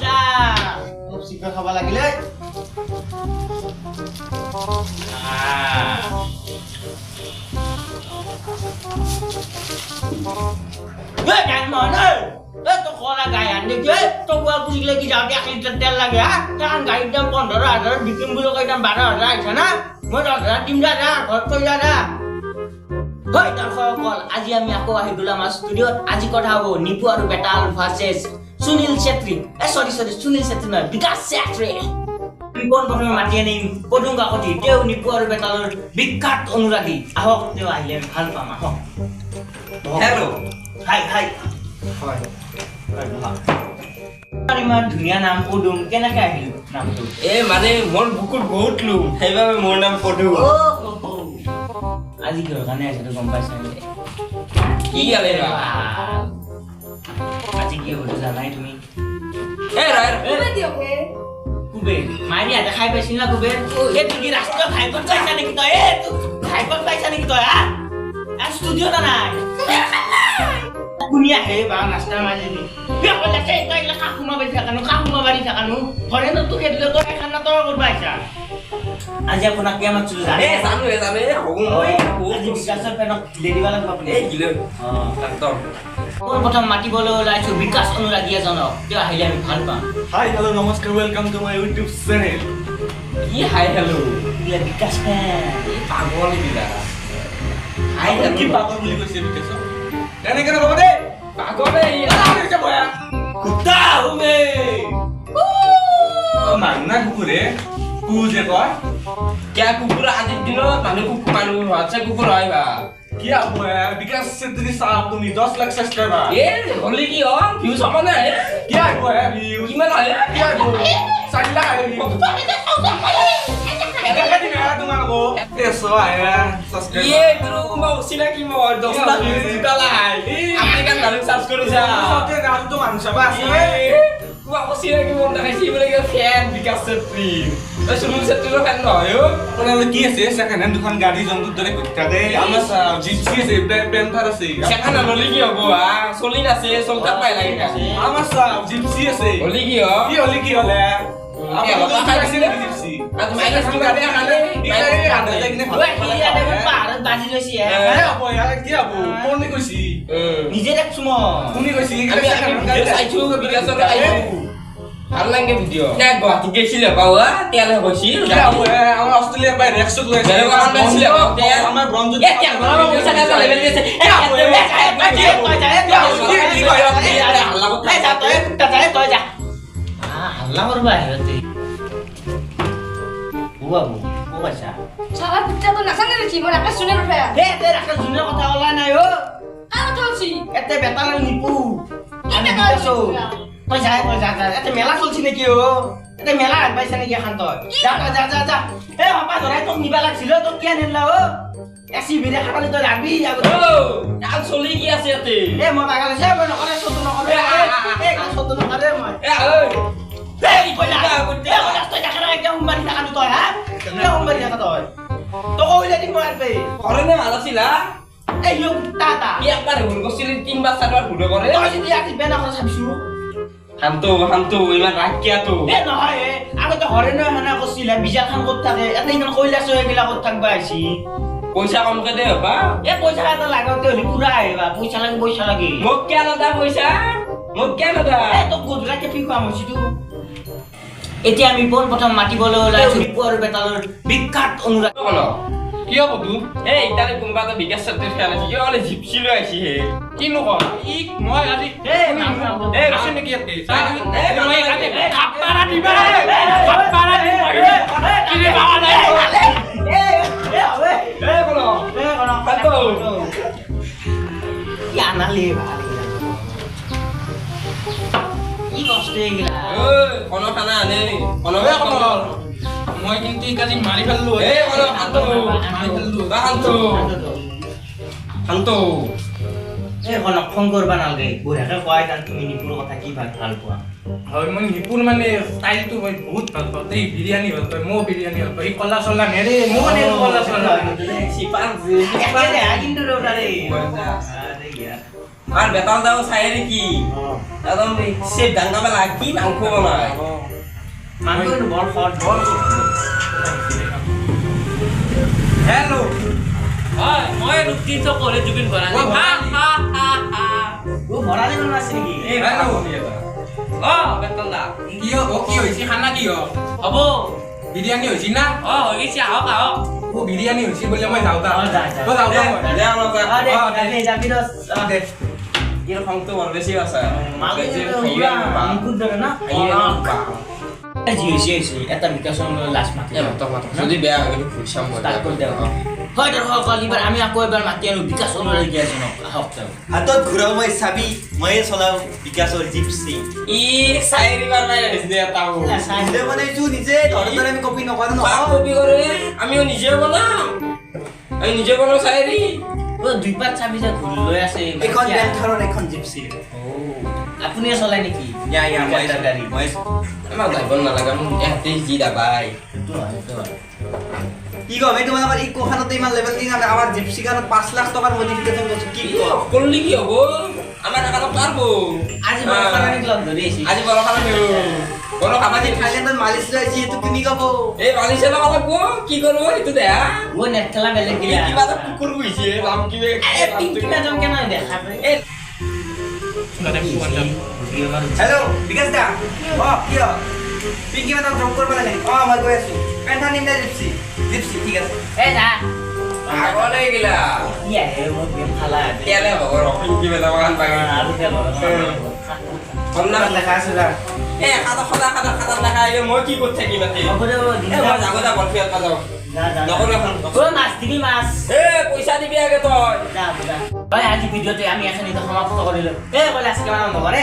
যা চিপে খাব লাগিলে তো কলা গাই আন দেখে তো গোয়াল পুষি লাগি যাও 1 লিটার তেল লাগে হ্যাঁ এখন গাড়ির দাম 15,000 বিক্রিম বলে কই দাম 12,000 আছে না মই 10,000 দিম যা ঘর কই যা হয় দর্শকসকল আজি আমি আকৌ আহি গ'লো আমাৰ ষ্টুডিঅ'ত আজি কথা হ'ব নিপু আৰু বেতাল ভাৰ্চেছ সুনীল চেত্ৰী সৰি সুনীল চেত্ৰী নহয় বিকাশ চেত্ৰী কোন প্ৰথমে মাতি আনিম পদুম কাকতি তেওঁ নিপু আৰু বেতালৰ বিখ্যাত অনুৰাগী আহক তেওঁ আহিলে ভাল পাম আহক হেল্ল' হাই হয় ইমান ধুনীয়া নাম পদুম কেনেকৈ আহিল নামটো মানে মোৰ বুকুত বহুত লোম সেইবাবে মোৰ নাম পদুম আজি কিহৰ কাৰণে আহিছে গম পাইছা কি আলে আজি কি হ'ব জানাই তুমি কুবেৰ মাইনী হাতে খাই পাইছিল না কুবেৰ এই তুমি ৰাস্তা ভাইকত পাইছা নেকি তই ভাইকত পাইছা নেকি তই ষ্টুডিঅ'ত নাই কুনিয়া হে বা নাস্তা মাজেদি আজি আপোনাক কিয় মাতিছিলো প্ৰথম মাতিবলৈ ওলাইছো বিকাশ অনুৰাগী এজনক তেওঁ আহিলে আমি ভাল পাম হাই হেল্ল' নমস্কাৰ welcome to my YouTube channel কি হাই হেল্ল' বিকাশ পাগল কিবা হাই কি পাগল বুলি কৈছে বিকাশ এনেকে নকব দেই পাগলে কুত্তা হুমে মাংনা কুকুৰে কু যে কয় क्या कुकुर आज दिनो मानु अच्छा कुकुर है बा কি আপু বিকাশ চেত্ৰী সাহেব তুমি 10 লাখ সাবস্ক্রাইবার ए होली की हो व्यू सपने है কি আপু ভিউ किमान है কি আপু 4 লাখ ভিউ এনেকে দিমে তোমাকো এসো আয়া সাবস্ক্রাইব ये तुरु मो सिना की मो 10 लाख व्यू जुटाला है আপনি কান দালু সার্চ কৰিছা সতে নাম তো মানুষ আছে Wah, aku sih lagi mau ngasih mereka fan Bikas Setri. Terus sebelum Setri lo kan loyo. কোনালে কি আছে সেকেন্ড হ্যান্ড দুখান গাড়ি জন্তু ধরে থাকে আমার জিপসি আছে পেন্থার আছে Siapa nama lo lagi ya gua? Solin আছে, solkat পাই লাগে কাছে। আমার জিপসি আছে Oli ki yo. কি হলি কি হলে Ya, bapak kan আছে না gypsy Aku main ke sini kan kan. এই আদা লাগিনে কি আপু কোনে কইছি নিজে দেখছো মই কোনে কইছি Aku video saiju Bikas Setri ayo. ভাল লাগে ভিডিও না গুৱাহাটী গেছিল বাবা তেল হৈছিল কি আপু আমার অস্ট্রেলিয়া বাইরে 100 লইছে বেলেগ পাইছিল আমার ব্রঞ্জ এ তেল বড় পইচা কাটা লেভেল দিছে এ হাল্লা কৰবা আহিৰতে বাবু ও পইচা সাৰা পিঠা তো নাসানে ৰেছি মোৰ একটা শুনে ৰুফে তে ৰাখা জুনৰ কথা ওলা নাই ও আর চলছি এতে বেতাল নিপু কি বেতাল তই যা এতে মেলা চলছি নেকি ও এতে মেলা আগবাইছা নেকি এখন তই যা এ হপা ধৰাই তোক নিবা লাগছিল তোক কিয় নিলা ও এসি ভিৰে খালি তই লাগবি ও কাল চলি কি আছে এতে এ মই বাগাল আছে মই নকৰে চতো নকৰে এ কাল চতো নকৰে মই এ ঐ এই কইলা তই দেখা নাই একদম উম্বাৰি থাকা তই হা কিয় উম্বাৰি থাকা তই তো কইলে দিম মই আৰবে ঘরে না ভালো ছিলা এই লোক টাটা কি একবার ভুল করছিলি তিনবার চারবার ভুল করে তই যদি আজি বেনা কথা চাবিছো হামতো ইমান রাখিয়া তো এ নহয় আগতে হৰে নহয় হানা কৈছিলা বিজা খান ক'ত থাকে এতে ইমান কৈলাছ এইগিলা ক'ত থাকবা আইছি পয়সা কমকে দে হবা এ পইচা এটা লাগতে হলি পুৰা আহিবা পইচা লাগে মোক কেন দা পয়সা মোক কেন দা এ তোক গধুৰাকে ফি খুৱাম হৈছিতো এতিয়া আমি প্ৰথম মাতিবলৈ ওলাইছো নিপু আৰু বেতালৰ বিখ্যাত অনুৰাগী বলো কি হব তু এই ইতারে কোনবা তো বিকাশ সাথে ফেলা আছে কি বলে জিপসি লই আইছি হে কি নক ই মই আজি এ আছে নেকি ইয়াতে মই কাটে খাপাৰা দিবা কি রে বাবা নাই এ বলো কাটো কি আনালে ভাল কি কষ্ট এইগিলা ওই কোন খানা আনে কোন মই কিন্তু কাজি মাৰি ফেললো এ কোন খাতো শান্ত এ কনক ফোন কৰবা নালাগে বঢ়িয়াকে কয় কাৰণ তুমি নিপুৰ কথা কি ভাল পোৱা হয় মই নিপুৰ মানে ষ্টাইলটো মই বহুত ভাল পাওঁ এই বিৰিয়ানী ভাল পাওঁ মই বিৰিয়ানী ভাল পাওঁ এই কলা চলা নেৰে মই মানে কলা চলা সিপান কিন্তু ৰোডাৰে আর বেতন দাও সাইরে কি একদম সে ডাঙ্গা বেলা কি মাংস বনায় মাংস কিন্তু বৰ খৰ বল হেল্ল' হয় মই ৰুটি তো কৰি জুবিন কৰা অ, হা হা হা হা ও ভৰালি মানুহ আছে নেকি এই বেতন এটা অ বেতন দা কি কি হৈছে খানা কি হ'ল হ'ব বিৰিয়ানী হৈছি না অ হৈ গৈছে আহক আহক ও বিৰিয়ানী হৈছি বুলি মই যাওঁ তা অ, যা, যা। মই যাওঁ মই দে অলপ অ দে অ, দে। যাবি দে দে ইৰ খংটো বৰ বেছি আছে মালটো বেছি পুৰা মাংসৰ দৰে না জি হৈছে এটা বিকাশৰ লাষ্ট মাতি যদি বেয়া হয় কিন্তু ভুল চাম মই Start কৰি দিয়ক। হয় দৰ্শকসকল এইবাৰ আমি আকৌ এবাৰ মাতি আনো বিকাশৰ লৈ আছো আহক তেওঁ হাতত ঘূৰাও মই চাবি ময়ে চলাও বিকাশৰ জিপচি ই চাইৰি বাৰ নাই আহিছে এটাও নিজে বনাইছো নিজে তহঁতৰ দৰে আমি কপি নকৰো বাপ নহয় কপি কৰে আমিও নিজে বনাম আমি নিজে বনাও চাইৰি ও দুই পাত চাবি যে ঘূৰি লৈ আছে এইখন মাতিয়া। বেংকাৰৰ এখন জিপচি ও, আপুনিয়ে চলাই নেকি ইয়া ইয়া মই এটা গাড়ী মই আমাক যাব নালাগে ইয়াতে যি দাবাই সেইটো হয়, সেইটো হয়। কি কম এইটো মানে আমাৰ ইকোখানতে ইমান লেভেল দি নামে আমাৰ জিপচিখানত 5 লাখ টকাৰ মডিফিকেশ্যন কৰিছো কি কম কৰলি কি হবো আমাৰ এখানে পাৰবো আজি বৰষাৰণীক লগ ধৰি আহিছে আজি বড় খানা দেব বড় খানা আজি দিই থাইলেণ্ডত মালিচ লৈ আহিছে এইটো কিনি গাব এই মালিশে লগাব লাগবো কি করবো একটু দেয়া ও নেট খেলা বেলেগ গিলা কিবা এটা কুকুর বুঝছে রাম কি এ পিংকি মেডাম কেন দেখা পাই এ হেল্ল' বিকাশ দা অ কি হ'ল পিংকি মেডাম ড্ৰপ কৰিব লাগে অ মই গৈ আছো পেণ্টান ইন জিপচি জিপচি ঠিক আছে এ যা আগলে গিলা কি আহে মোৰ গেম খেলা তেলে ভগৰ কি বেলা বাগান পাই আৰু খেল কন্যা দেখা আছে যা এ খাতা খাতা খাতা খাতা দেখা আইলে মই কি করতে থাকি মাতে হ'ব দে এ মই যাব যা বল ফিয়াল পাজাও যা যা নকৰো এখন ও মাছ দিবি মাছ এ পইচা দিবি আগে তই যা যা হয় আজি ভিডিঅ'তে আমি এখন সমাপ্ত কৰিলো এ কৈলাশ কিমান নকৰে